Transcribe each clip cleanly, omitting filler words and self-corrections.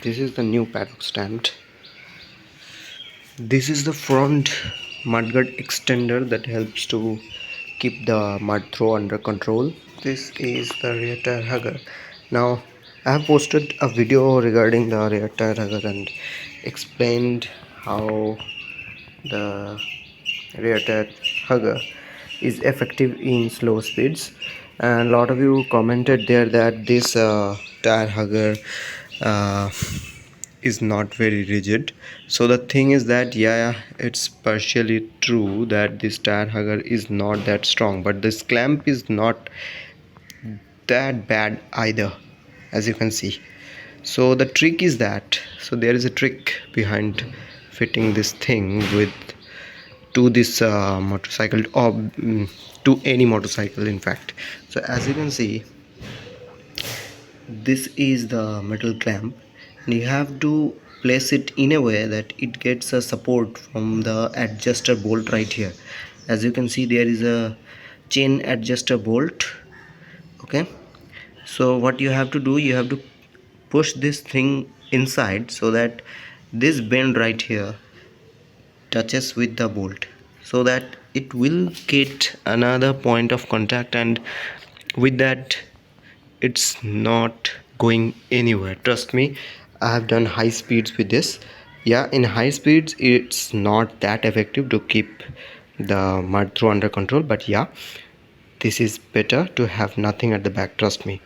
This is the new paddock stand. This is the front mudguard extender that helps to keep the mud throw under control. This is the rear tire hugger. Now I have posted a video regarding the rear tire hugger and explained how the rear tire hugger is effective in slow speeds, and a lot of you commented there that this tire hugger uh, is not very rigid. So the thing is that yeah, it's partially true that this tire hugger is not that strong, but this clamp is not that bad either, as you can see. So the trick is that, so there is a trick behind fitting this thing with to this motorcycle, or to any motorcycle in fact. So as you can see, this is the metal clamp, and you have to place it in a way that it gets a support from the adjuster bolt right here. As you can see, there is a chain adjuster bolt. Okay, so what you have to do, you have to push this thing inside so that this bend right here touches with the bolt, so that it will get another point of contact, and with that it's not going anywhere. Trust me, I have done high speeds with this. Yeah, in high speeds it's not that effective to keep the mud throw under control, but yeah, this is better to have nothing at the back, trust me.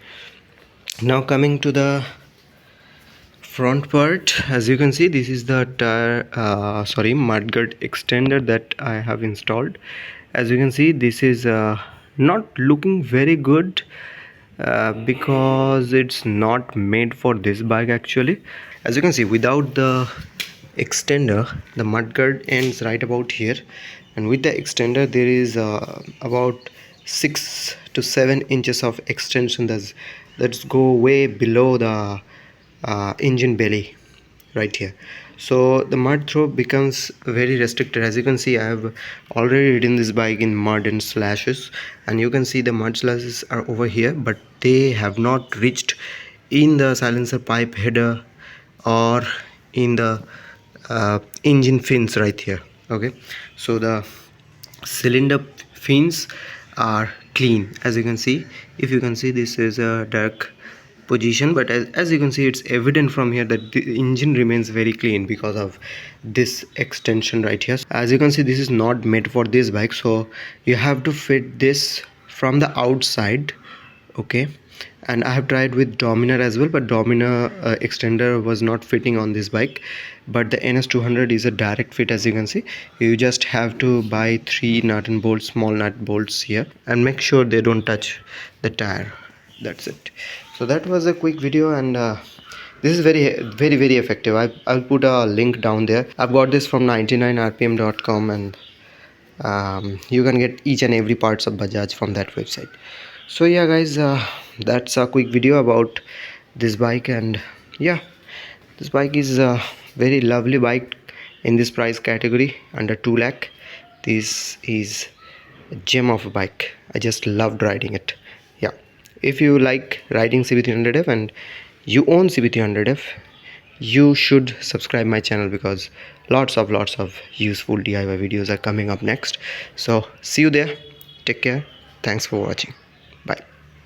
Now coming to the front part, as you can see, this is the tire mudguard extender that I have installed. As you can see, this is not looking very good because it's not made for this bike actually. As you can see, without the extender, the mudguard ends right about here, and with the extender there is about 6 to 7 inches of extension that's go way below the engine belly right here. So the mud throw becomes very restricted. As you can see, I have already ridden this bike in mud and slashes, and you can see the mud slashes are over here, but they have not reached in the silencer pipe header or in the engine fins right here. Okay, so the cylinder fins are clean. As you can see, if you can see, this is a dark position, but as you can see, it's evident from here that the engine remains very clean because of this extension right here. As you can see, this is not made for this bike, so you have to fit this from the outside. Okay, and I have tried with Dominar as well, but Dominar extender was not fitting on this bike, but the NS200 is a direct fit. As you can see, you just have to buy 3 nut and bolts, small nut bolts here, and make sure they don't touch the tire. That's it. So that was a quick video, and this is very effective. I'll put a link down there. I've got this from 99rpm.com, and you can get each and every parts of Bajaj from that website. So yeah guys, that's a quick video about this bike, and yeah, this bike is a very lovely bike in this price category, under 2 lakh. This is a gem of a bike. I just loved riding it. Yeah, if you like riding CB300F and you own CB300F, you should subscribe my channel, because lots of useful DIY videos are coming up next. So see you there. Take care. Thanks for watching.